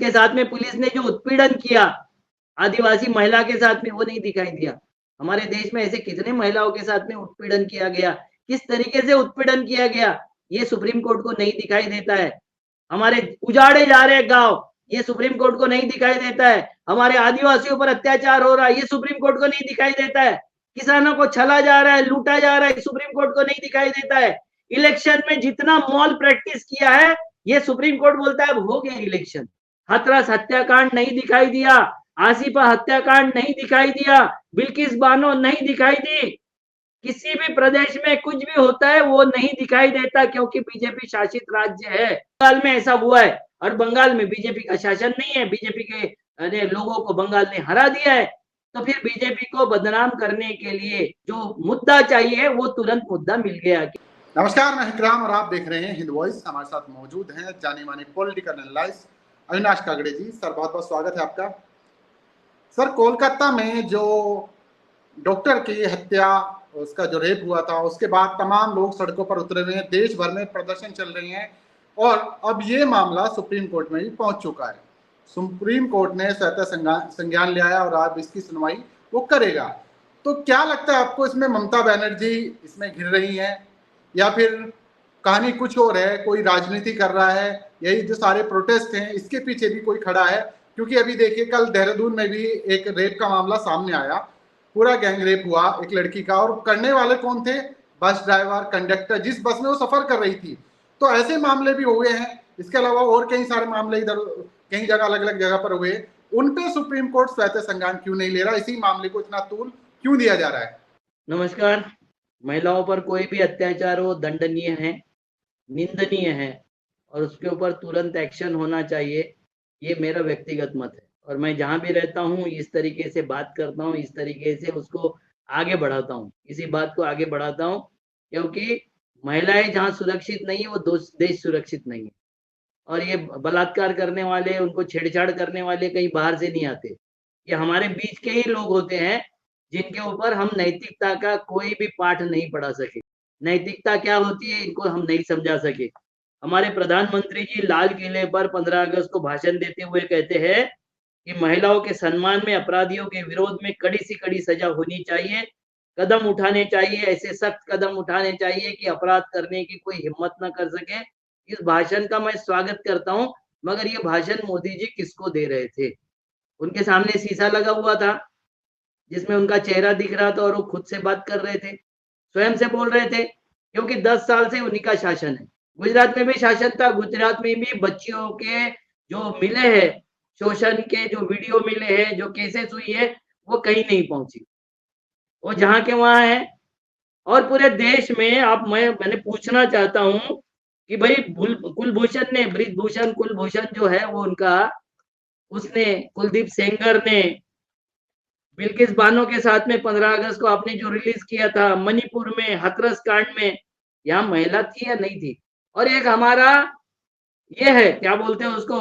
के साथ में पुलिस ने जो उत्पीड़न किया आदिवासी महिला के साथ में, वो नहीं दिखाई दिया। हमारे देश में ऐसे कितने महिलाओं के साथ में उत्पीड़न किया गया, किस तरीके से उत्पीड़न किया गया, ये सुप्रीम कोर्ट को नहीं दिखाई देता है। हमारे उजाड़े जा रहे गांव, ये सुप्रीम कोर्ट को नहीं दिखाई देता है। हमारे आदिवासियों पर अत्याचार हो रहा है, ये सुप्रीम कोर्ट को नहीं दिखाई देता है। किसानों को छला जा रहा है, लूटा जा रहा है, सुप्रीम कोर्ट को नहीं दिखाई देता है। इलेक्शन में जितना मॉल प्रैक्टिस किया है, ये सुप्रीम कोर्ट बोलता है अब हो गया इलेक्शन। हाथरस हत्याकांड नहीं दिखाई दिया, आसिफा हत्याकांड नहीं दिखाई दिया, बिल्किस बानो नहीं दिखाई दी। किसी भी प्रदेश में कुछ भी होता है वो नहीं दिखाई देता, क्योंकि बीजेपी शासित राज्य है। बंगाल में ऐसा हुआ है, और बंगाल में बीजेपी का शासन नहीं है, बीजेपी के लोगों को बंगाल ने हरा दिया है। तो फिर बीजेपी को बदनाम करने के लिए जो मुद्दा चाहिए वो तुरंत मुद्दा मिल गया। नमस्कार, मैं इकराम और आप देख रहे हैं हिंद वॉइस। हमारे साथ मौजूद हैं जाने माने पॉलिटिकल एनालिस्ट अविनाश कागड़े जी। सर बहुत बहुत स्वागत है आपका। सर, कोलकाता में जो डॉक्टर की हत्या, उसका जो रेप हुआ था, उसके बाद तमाम लोग सड़कों पर उतरे हुए हैं, देश भर में प्रदर्शन चल रहे हैं और अब ये मामला सुप्रीम कोर्ट में भी पहुंच चुका है। सुप्रीम कोर्ट ने संज्ञान लिया है और अब इसकी सुनवाई वो करेगा। तो क्या लगता है आपको, इसमें ममता बनर्जी इसमें घिर रही है या फिर कहानी कुछ और है, कोई राजनीति कर रहा है? यही जो सारे प्रोटेस्ट हैं इसके पीछे भी कोई खड़ा है? क्योंकि अभी देखिए, कल देहरादून में भी एक रेप का मामला सामने आया, पूरा गैंग रेप हुआ एक लड़की का, और करने वाले कौन थे? बस ड्राइवर, कंडक्टर, जिस बस में वो सफर कर रही थी। तो ऐसे मामले भी हुए हैं। इसके अलावा और कई सारे मामले इधर कई जगह अलग अलग जगह पर हुए। उन पे सुप्रीम कोर्ट स्वतः संज्ञान क्यों नहीं ले रहा? इसी मामले को इतना तूल क्यों दिया जा रहा है? नमस्कार। महिलाओं पर कोई भी अत्याचार हो दंडनीय है, निंदनीय है, और उसके ऊपर तुरंत एक्शन होना चाहिए। ये मेरा व्यक्तिगत मत है, और मैं जहां भी रहता हूं इस तरीके से बात करता हूं, इस तरीके से उसको आगे बढ़ाता हूं, इसी बात को आगे बढ़ाता हूं, क्योंकि महिलाएं जहां सुरक्षित नहीं है वो देश सुरक्षित नहीं है। और ये बलात्कार करने वाले, उनको छेड़छाड़ करने वाले कहीं बाहर से नहीं आते, ये हमारे बीच के ही लोग होते हैं, जिनके ऊपर हम नैतिकता का कोई भी पाठ नहीं पढ़ा सके। नैतिकता क्या होती है इनको हम नहीं समझा सके। हमारे प्रधानमंत्री जी लाल किले पर 15 अगस्त को भाषण देते हुए कहते हैं कि महिलाओं के सम्मान में अपराधियों के विरोध में कड़ी से कड़ी सजा होनी चाहिए, कदम उठाने चाहिए, ऐसे सख्त कदम उठाने चाहिए कि अपराध करने की कोई हिम्मत न कर सके। इस भाषण का मैं स्वागत करता हूं, मगर ये भाषण मोदी जी किसको दे रहे थे? उनके सामने शीशा लगा हुआ था जिसमें उनका चेहरा दिख रहा था और वो खुद से बात कर रहे थे, स्वयं से बोल रहे थे, क्योंकि 10 साल से उन्हीं का शासन है। गुजरात में भी शासन था, गुजरात में भी बच्चियों के जो मिले हैं, शोषण के जो वीडियो मिले हैं, जो केसेस हुई है, वो कहीं नहीं पहुंची, वो जहां के वहां है। और पूरे देश में मैंने पूछना चाहता हूं कि भाई कुलभूषण ने, ब्रिजभूषण कुलभूषण जो है वो उनका, उसने, कुलदीप सेंगर ने बिल्किस बानो के साथ में 15 अगस्त को आपने जो रिलीज किया था मणिपुर में हाथरस कांड में, यहाँ महिला थी या नहीं थी? और एक हमारा ये है, क्या बोलते हैं उसको,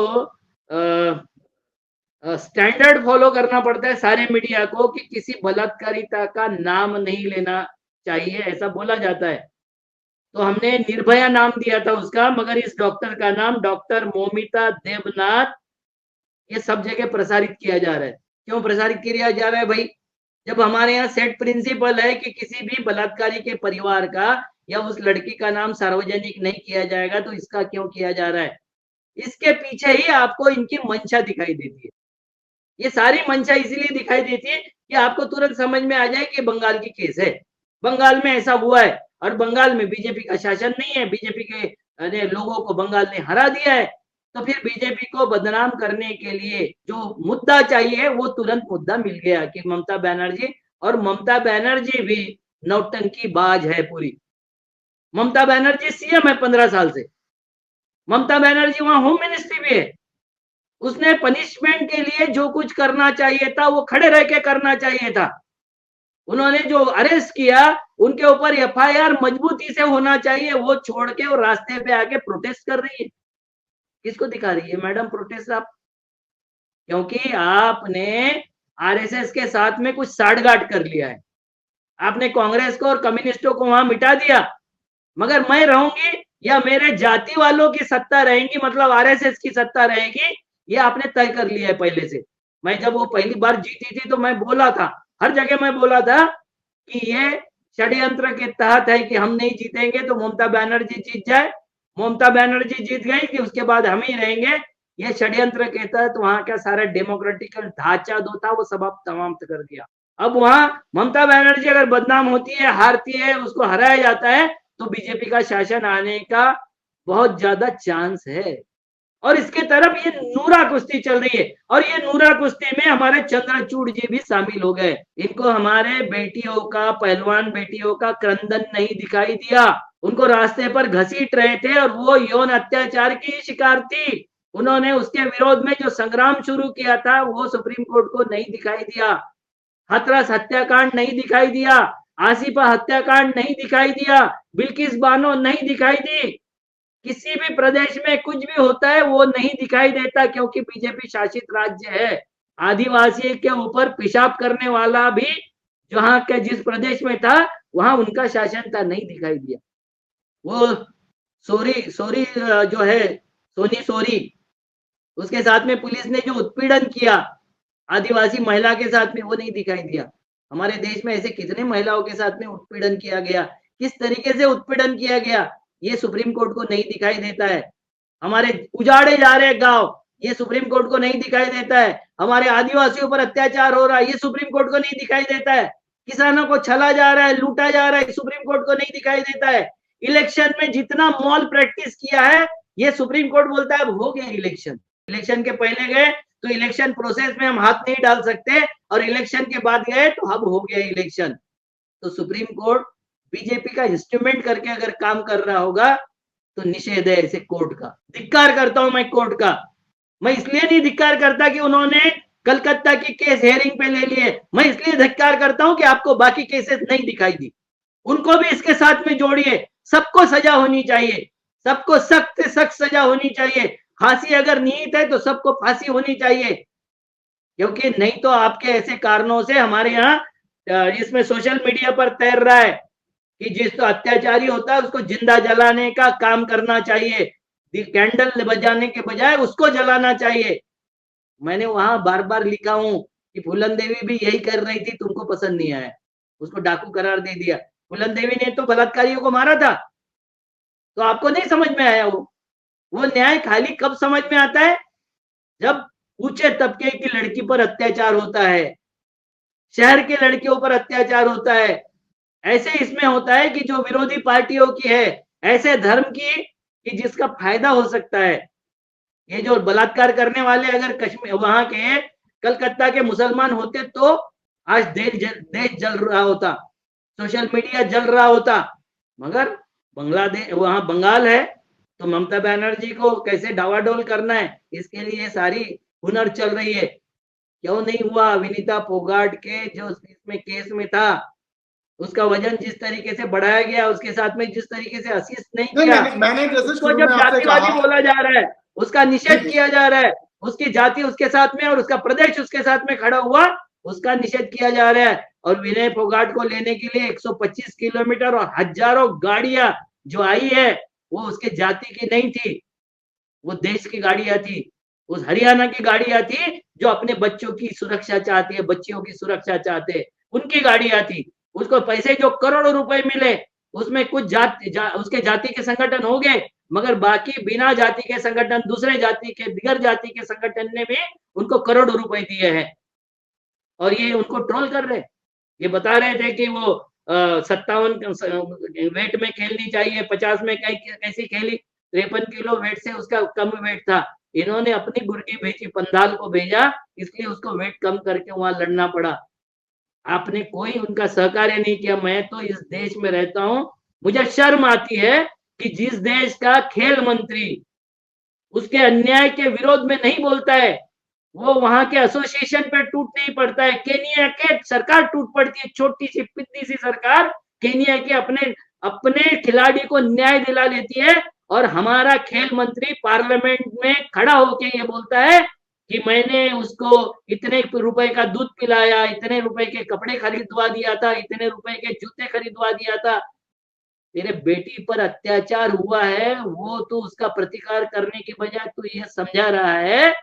स्टैंडर्ड फॉलो करना पड़ता है सारे मीडिया को कि किसी बलात्कारिता का नाम नहीं लेना चाहिए, ऐसा बोला जाता है। तो हमने निर्भया नाम दिया था उसका, मगर इस डॉक्टर का नाम डॉक्टर मोमिता देवनाथ, ये सब जगह प्रसारित किया जा रहा है। क्यों प्रसारित किया जा रहा है भाई? जब हमारे यहाँ सेट प्रिंसिपल है कि किसी भी बलात्कारी के परिवार का या उस लड़की का नाम सार्वजनिक नहीं किया जाएगा, तो इसका क्यों किया जा रहा है? इसके पीछे ही आपको इनकी मंशा दिखाई देती है। ये सारी मंशा इसीलिए दिखाई देती है कि आपको तुरंत समझ में आ जाए कि बंगाल की केस है, बंगाल में ऐसा हुआ है, और बंगाल में बीजेपी का शासन नहीं है, बीजेपी के लोगों को बंगाल ने हरा दिया है। तो फिर बीजेपी को बदनाम करने के लिए जो मुद्दा चाहिए वो तुरंत मुद्दा मिल गया कि ममता बनर्जी, और ममता बनर्जी भी नौटंकी बाज है पूरी। ममता बनर्जी सीएम है 15 साल से, ममता बनर्जी वहां होम मिनिस्ट्री भी है। उसने पनिशमेंट के लिए जो कुछ करना चाहिए था वो खड़े रह के करना चाहिए था। उन्होंने जो अरेस्ट किया उनके ऊपर एफआईआर मजबूती से होना चाहिए, वो छोड़ के वो रास्ते पे आके प्रोटेस्ट कर रही है। किसको दिखा रही है मैडम प्रोटेस्ट आप? क्योंकि आपने आरएसएस के साथ में कुछ साठगांठ कर लिया है, आपने कांग्रेस को और कम्युनिस्टों को वहां मिटा दिया, मगर मैं रहूंगी या मेरे जाति वालों की सत्ता रहेगी, मतलब आरएसएस की सत्ता रहेगी, ये आपने तय कर लिया है पहले से। मैं जब वो पहली बार जीती थी तो मैं बोला था, हर जगह मैं बोला था कि ये षड्यंत्र के तहत है कि हम नहीं जीतेंगे तो ममता बनर्जी जीत जाए, ममता बनर्जी जीत गई कि उसके बाद हम ही रहेंगे। ये षड्यंत्र के तहत वहां का सारा डेमोक्रेटिक ढांचा जो था वो सब आप समाप्त कर दिया। अब वहां ममता बनर्जी अगर बदनाम होती है, हारती है, उसको हराया जाता है तो बीजेपी का शासन आने का बहुत ज्यादा चांस है। और इसके तरफ ये नूरा कुश्ती चल रही है और ये नूरा कुश्ती में हमारे चंद्रचूड़ जी भी शामिल हो गए। इनको हमारे बेटियों का, पहलवान बेटियों का क्रंदन नहीं दिखाई दिया। उनको रास्ते पर घसीट रहे थे और वो यौन अत्याचार की शिकार थी। उन्होंने उसके विरोध में जो संग्राम शुरू किया था वो सुप्रीम कोर्ट को नहीं दिखाई दिया। हाथरस हत्याकांड नहीं दिखाई दिया, आसिफा हत्याकांड नहीं दिखाई दिया, बिल्किस बानो नहीं दिखाई दी। किसी भी प्रदेश में कुछ भी होता है वो नहीं दिखाई देता क्योंकि बीजेपी शासित राज्य है। आदिवासी के ऊपर पेशाब करने वाला भी जहां के जिस प्रदेश में था वहां उनका शासन था, नहीं दिखाई दिया। वो सोरी सोरी जो है सोनी सोरी, उसके साथ में पुलिस ने जो उत्पीड़न किया आदिवासी महिला के साथ में वो नहीं दिखाई दिया। हमारे देश में ऐसे कितने महिलाओं के साथ में उत्पीड़न किया गया, किस तरीके से उत्पीड़न किया गया, ये सुप्रीम कोर्ट को नहीं दिखाई देता है। हमारे उजाड़े जा रहे गांव, ये सुप्रीम कोर्ट को नहीं दिखाई देता है। हमारे आदिवासियों पर अत्याचार हो रहा है, ये सुप्रीम कोर्ट को नहीं दिखाई देता है। किसानों को छला जा रहा है, लूटा जा रहा है, सुप्रीम कोर्ट को नहीं दिखाई देता है। इलेक्शन में जितना मॉल प्रैक्टिस किया है ये सुप्रीम कोर्ट बोलता है अब हो गया इलेक्शन। इलेक्शन के पहले गए तो इलेक्शन प्रोसेस में हम हाथ नहीं डाल सकते और इलेक्शन के बाद गए तो अब हो गया इलेक्शन। तो सुप्रीम कोर्ट बीजेपी का इंस्ट्रूमेंट करके अगर काम कर रहा होगा तो निषेध है ऐसे कोर्ट का। धिक्कार करता हूं मैं कोर्ट का। मैं इसलिए नहीं धिक्कार करता कि उन्होंने कलकत्ता की केस हेयरिंग पे ले लिए, मैं इसलिए धिक्कार करता हूं कि आपको बाकी केसेस नहीं दिखाई दी। उनको भी इसके साथ में जोड़िए। सबको सजा होनी चाहिए, सबको सख्त से सख्त सजा होनी चाहिए। फांसी अगर निहित है तो सबको फांसी होनी चाहिए, क्योंकि नहीं तो आपके ऐसे कारणों से हमारे यहाँ इसमें सोशल मीडिया पर तैर रहा है कि जिस तो अत्याचारी होता है उसको जिंदा जलाने का काम करना चाहिए, कैंडल बजाने के बजाय उसको जलाना चाहिए। मैंने वहां बार बार लिखा हूं कि फूलन देवी भी यही कर रही थी, तुमको पसंद नहीं आया, उसको डाकू करार दे दिया। फूलन देवी ने तो बलात्कारियों को मारा था, तो आपको नहीं समझ में आया। वो न्याय खाली कब समझ में आता है जब ऊंचे तबके की लड़की पर अत्याचार होता है, शहर के लड़कियों पर अत्याचार होता है। ऐसे इसमें होता है कि जो विरोधी पार्टियों की है, ऐसे धर्म की कि जिसका फायदा हो सकता है। ये जो बलात्कार करने वाले अगर कश्मीर वहां के कलकत्ता के मुसलमान होते तो आज देश जल रहा होता, सोशल मीडिया जल रहा होता। मगर बांग्लादेश वहां बंगाल है तो ममता बनर्जी को कैसे डावाडोल करना है इसके लिए सारी हुनर चल रही है। क्यों नहीं हुआ विनीता फोगाट के जो इसमें केस में था, उसका वजन जिस तरीके से बढ़ाया गया, उसके साथ में जिस तरीके से असिस्ट नहीं किया, मैंने जैसे उसको जब जातिवादी बोला जा रहा है, उसका निषेध किया जा रहा है, उसकी जाति उसके साथ में और उसका प्रदेश उसके साथ में खड़ा हुआ, उसका निषेध किया जा रहा है। और विनय फोगाट को लेने के लिए 125 किलोमीटर और हजारों गाड़ियां जो आई है वो उसके जाति की नहीं थी, वो देश की गाड़ियां थी, उस हरियाणा की गाड़ियां थी जो अपने बच्चों की सुरक्षा चाहती है, बच्चियों की सुरक्षा चाहते हैं, उनकी गाड़ियां थी। उसको पैसे जो करोड़ों रुपए मिले उसमें कुछ उसके जाति के संगठन हो गए, मगर बाकी बिना जाति के संगठन, दूसरे जाति के, दिगर जाति के संगठन ने भी उनको करोड़ों रुपए दिए हैं और ये उनको ट्रोल कर रहे। ये बता रहे थे कि वो 57 वेट में खेलनी चाहिए, 50 में कैसी खेली, 53 किलो वेट से उसका कम वेट था। इन्होंने अपनी गुर्गी भेजी, पंडाल को भेजा, इसलिए उसको वेट कम करके वहां लड़ना पड़ा। आपने कोई उनका सहकार्य नहीं किया। मैं तो इस देश में रहता हूं, मुझे शर्म आती है कि जिस देश का खेल मंत्री उसके अन्याय के विरोध में नहीं बोलता है, वो वहां के एसोसिएशन पे टूट नहीं पड़ता है। केनिया के सरकार टूट पड़ती है, छोटी सी पिद्दी सी सरकार केनिया के अपने अपने खिलाड़ी को न्याय दिला लेती है और हमारा खेल मंत्री पार्लियामेंट में खड़ा होके ये बोलता है कि मैंने उसको इतने रुपए का दूध पिलाया, इतने रुपए के कपड़े खरीदवा दिया था, इतने रुपए के जूते खरीदवा दिया था। तेरे बेटी पर अत्याचार हुआ है, वो तो उसका प्रतिकार करने की बजाय तू ये समझा रहा है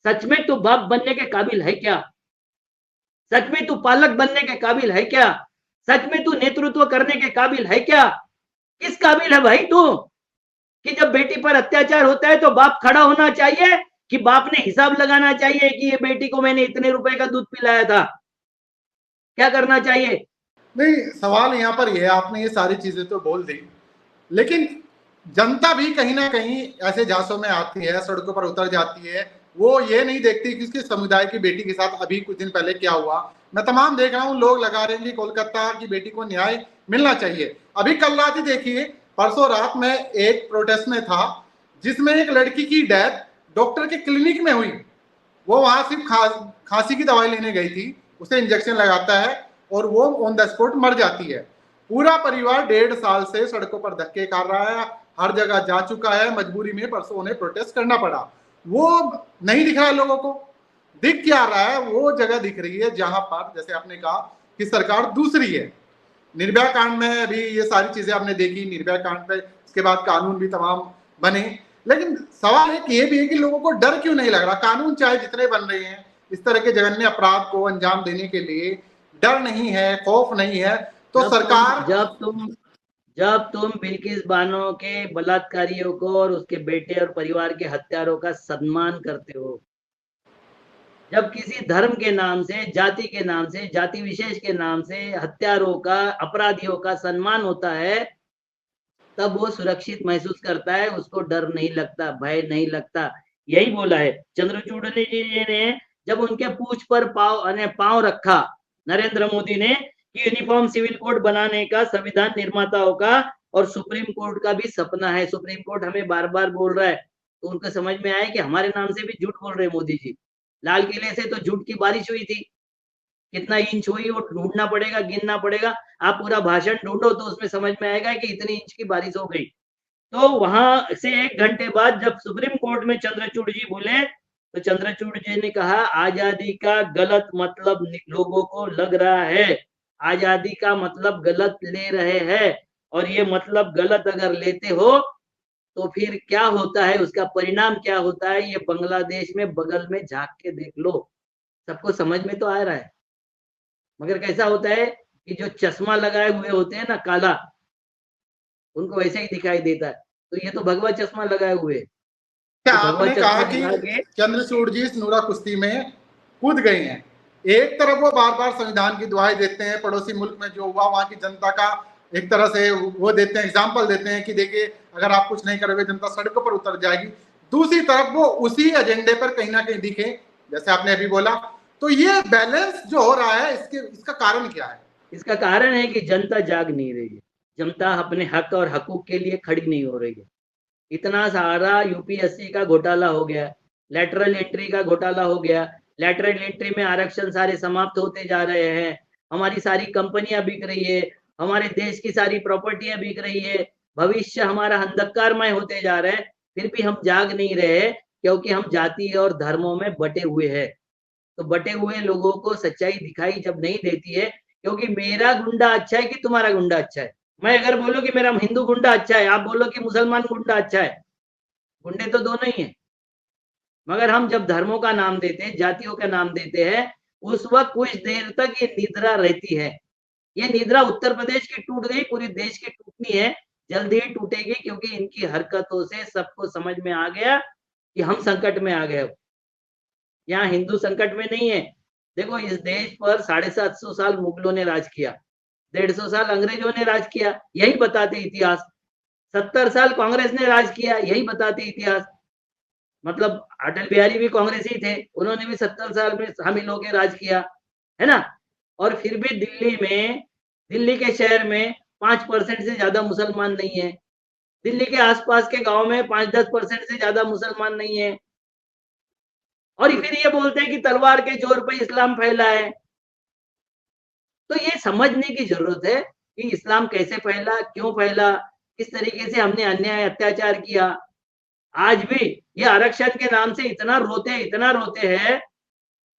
सच में तू बाप बनने के काबिल है क्या? सच में तू पालक बनने के काबिल है क्या? सच में तू नेतृत्व करने के काबिल है क्या? किस काबिल है भाई तू कि जब बेटी पर अत्याचार होता है तो बाप खड़ा होना चाहिए कि बाप ने हिसाब लगाना चाहिए कि ये बेटी को मैंने इतने रुपए का दूध पिलाया था? क्या करना चाहिए? नहीं, सवाल यहाँ पर यह है, आपने ये सारी चीजें तो बोल दी, लेकिन जनता भी कहीं ना कहीं ऐसे झांसों में आती है, सड़कों पर उतर जाती है। वो ये नहीं देखती कि उसके समुदाय की बेटी के साथ अभी कुछ दिन पहले क्या हुआ। मैं तमाम देख रहा हूँ, लोग लगा रहे हैं कि कोलकाता की बेटी को न्याय मिलना चाहिए। अभी कल रात ही देखिए, परसों रात में एक प्रोटेस्ट में था जिसमें एक लड़की की डेथ डॉक्टर के क्लिनिक में हुई। वो वहां सिर्फ खांसी की दवाई लेने गई थी, उसे इंजेक्शन लगाता है और वो ऑन द स्पॉट मर जाती है। पूरा परिवार 1.5 साल से सड़कों पर धक्के खा रहा है, हर जगह जा चुका है, मजबूरी में परसों उन्हें प्रोटेस्ट करना पड़ा। वो नहीं दिख रहा है लोगों को। दिख क्या रहा है? वो जगह दिख रही है जहां पर, जैसे आपने कहा कि सरकार दूसरी है। निर्भया कांड में भी ये सारी चीजें आपने देखी, निर्भया कांड पे इसके बाद कानून भी तमाम बने, लेकिन सवाल एक ये भी है कि लोगों को डर क्यों नहीं लग रहा? कानून चाहे जितने बन रहे हैं इस तरह के जघन्य अपराध को अंजाम देने के लिए, डर नहीं है, खौफ नहीं है, तो सरकार जब तुम बिल्किस बानो के बलात्कारियों को और उसके बेटे और परिवार के हत्यारों का सम्मान करते हो, जब किसी धर्म के नाम से, जाति के नाम से, जाति विशेष के नाम से हत्यारों का, अपराधियों का सम्मान होता है, तब वो सुरक्षित महसूस करता है, उसको डर नहीं लगता, भय नहीं लगता। यही बोला है चंद्रचूड़ जी ने जब उनके पूछ पर पांव रखा नरेंद्र मोदी ने कि यूनिफॉर्म सिविल कोड बनाने का संविधान निर्माताओं का और सुप्रीम कोर्ट का भी सपना है। सुप्रीम कोर्ट हमें बार बार बोल रहा है, तो उनको समझ में आया कि हमारे नाम से भी झूठ बोल रहे मोदी जी। लाल किले से तो झूठ की बारिश हुई थी, कितना इंच हुई वो ढूंढना पड़ेगा, गिनना पड़ेगा। आप पूरा भाषण ढूंढो तो उसमें समझ में आएगा कि इतनी इंच की बारिश हो गई। तो वहां से 1 घंटे बाद जब सुप्रीम कोर्ट में चंद्रचूड़ जी बोले, तो चंद्रचूड़ जी ने कहा आजादी का गलत मतलब लोगों को लग रहा है, आजादी का मतलब गलत ले रहे हैं, और ये मतलब गलत अगर लेते हो तो फिर क्या होता है, उसका परिणाम क्या होता है, ये बांग्लादेश में बगल में झांक के देख लो, सबको समझ में तो आ रहा है। मगर कैसा होता है कि जो चश्मा लगाए हुए होते हैं ना काला, उनको वैसे ही दिखाई देता है। तो ये तो भगवा चश्मा लगाए हुए, क्या तो भगवा आपने कहा चश्मा कि लगा के चंद्रचूड़ जी इस नूरा कुश्ती में कूद गए हैं। एक तरफ वो बार बार संविधान की दुहाई देते हैं, पड़ोसी मुल्क में जो हुआ वहां की जनता का एक तरह से वो देते हैं, एग्जाम्पल देते हैं कि देखिए अगर आप कुछ नहीं करोगे जनता सड़कों पर उतर जाएगी। दूसरी तरफ वो उसी एजेंडे पर कहीं ना कहीं दिखे, जैसे आपने अभी बोला। तो ये बैलेंस जो हो रहा है, इसका कारण क्या है? इसका कारण है कि जनता जाग नहीं रही है, जनता अपने हक और हकूक के लिए खड़ी नहीं हो रही है। इतना सारा यूपीएससी का घोटाला हो गया, लेटरल एंट्री का घोटाला हो गया, लेटरल एंट्री में आरक्षण सारे समाप्त होते जा रहे हैं, हमारी सारी कंपनियां बिक रही है, हमारे देश की सारी प्रॉपर्टियां बिक रही है, भविष्य हमारा अंधकारमय होते जा रहा है, फिर भी हम जाग नहीं रहे क्योंकि हम जाति और धर्मों में बटे हुए हैं। तो बटे हुए लोगों को सच्चाई दिखाई जब नहीं देती है, क्योंकि मेरा गुंडा अच्छा है कि तुम्हारा गुंडा अच्छा है। मैं अगर बोलूं कि मेरा हिंदू गुंडा अच्छा है, आप बोलो कि मुसलमान गुंडा अच्छा है, गुंडे तो दोनों ही हैं। मगर हम जब धर्मों का नाम देते हैं, जातियों का नाम देते हैं, उस वक्त कुछ देर तक ये निद्रा रहती है। ये निद्रा उत्तर प्रदेश की टूट गई, पूरे देश की टूटनी है, जल्दी ही टूटेगी, क्योंकि इनकी हरकतों से सबको समझ में आ गया कि हम संकट में आ गए। यहाँ हिंदू संकट में नहीं है। देखो इस देश पर 750 साल मुगलों ने राज किया, 150 साल अंग्रेजों ने राज किया, यही बताते इतिहास। 70 साल कांग्रेस ने राज किया, यही बताते इतिहास। मतलब अटल बिहारी भी कांग्रेसी थे, उन्होंने भी 70 साल में हम लोगों के राज किया, है ना। और फिर भी दिल्ली के शहर में 5% से ज्यादा मुसलमान नहीं है, दिल्ली के आसपास के गांव में 5-10% से ज्यादा मुसलमान नहीं है, और फिर ये बोलते हैं कि तलवार के जोर पर इस्लाम फैला है। तो ये समझने की जरूरत है कि इस्लाम कैसे फैला, क्यों फैला, किस तरीके से हमने अन्याय अत्याचार किया। आज भी ये आरक्षण के नाम से इतना रोते हैं,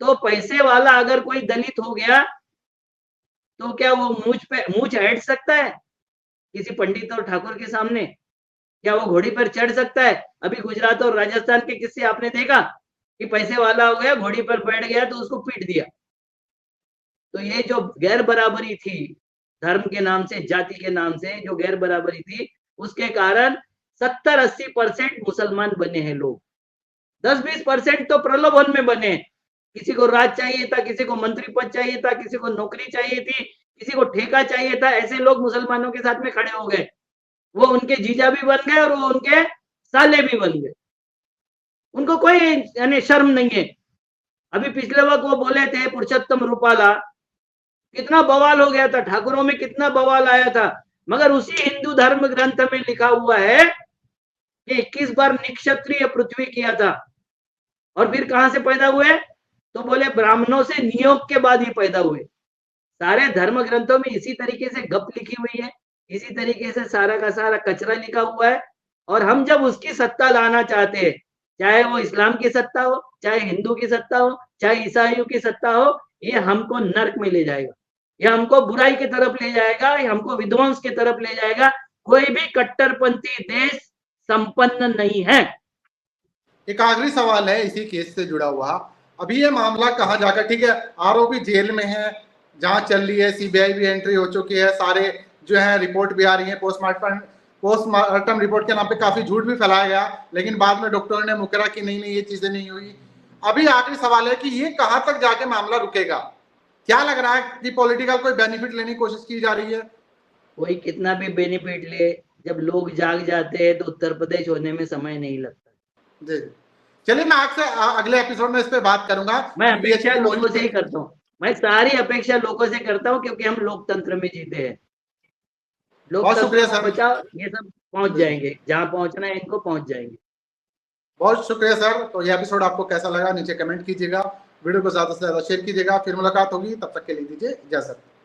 तो पैसे वाला अगर कोई दलित हो गया तो क्या वो मुंह ऐंठ सकता है किसी पंडित और ठाकुर के सामने? क्या वो घोड़ी पर चढ़ सकता है? अभी गुजरात और राजस्थान के किस्से आपने देखा, कि पैसे वाला हो गया, घोड़ी पर बैठ गया तो उसको पीट दिया। तो ये जो गैर बराबरी थी धर्म के नाम से, जाति के नाम से जो गैर बराबरी थी, उसके कारण 70-80% मुसलमान बने हैं लोग। 10-20% तो प्रलोभन में बने। किसी को राज चाहिए था, किसी को मंत्री पद चाहिए था, किसी को नौकरी चाहिए थी, किसी को ठेका चाहिए था, ऐसे लोग मुसलमानों के साथ में खड़े हो गए। वो उनके जीजा भी बन गए और वो उनके साले भी बन गए। उनको कोई यानी शर्म नहीं है। अभी पिछले वक्त वो बोले थे पुरुषोत्तम रूपाला, कितना बवाल हो गया था, ठाकुरों में कितना बवाल आया था, मगर उसी हिंदू धर्म ग्रंथ में लिखा हुआ है कि 21 बार निक्षत्रिय पृथ्वी किया था। और फिर कहां से पैदा हुए? तो बोले ब्राह्मणों से नियोग के बाद ही पैदा हुए। सारे धर्म ग्रंथों में इसी तरीके से गप लिखी हुई है, इसी तरीके से सारा का सारा कचरा लिखा हुआ है। और हम जब उसकी सत्ता लाना चाहते हैं, चाहे वो इस्लाम की सत्ता हो, चाहे हिंदू की सत्ता हो, चाहे ईसाइयों की सत्ता हो, ये हमको नर्क में ले जाएगा, ये हमको बुराई की तरफ ले जाएगा, ये हमको विध्वंस की तरफ ले जाएगा। कोई भी कट्टरपंथी देश संपन्न नहीं है। एक आखिरी सवाल है इसी केस से जुड़ा हुआ। अभी ये मामला कहाँ जाकर, ठीक है आरोपी जेल में है, जांच चल रही है, सीबीआई भी एंट्री हो चुकी है, सारे जो है रिपोर्ट भी आ रही है, पोस्टमार्टम रिपोर्ट के नाम पे काफी झूठ भी फैलाया गया, लेकिन बाद में डॉक्टर ने मुकरा कि नहीं ये चीजें नहीं हुई। अभी आखिरी सवाल है कि ये कहाँ तक जाके मामला रुकेगा? क्या लग रहा है कि पॉलिटिकल कोई बेनिफिट लेने की कोशिश की जा रही है? कोई कितना भी बेनिफिट ले, जब लोग जाग जाते हैं तो उत्तर प्रदेश होने में समय नहीं लगता। जी चलिए, मैं आपसे अगले एपिसोड में इस पे बात करूंगा। मैं अपेक्षा लोगों से ही करता हूँ, मैं सारी अपेक्षा लोगों से करता हूँ, क्योंकि हम लोकतंत्र में जीते हैं। बहुत शुक्रिया लोकतंत्र सर। बचाओ, ये सब पहुंच जाएंगे जहां पहुंचना है, इनको पहुंच जाएंगे। बहुत शुक्रिया सर। तो ये एपिसोड आपको कैसा लगा नीचे कमेंट कीजिएगा, वीडियो को ज्यादा से ज्यादा शेयर कीजिएगा। फिर मुलाकात होगी, तब तक के लिए दीजिए इजाजत।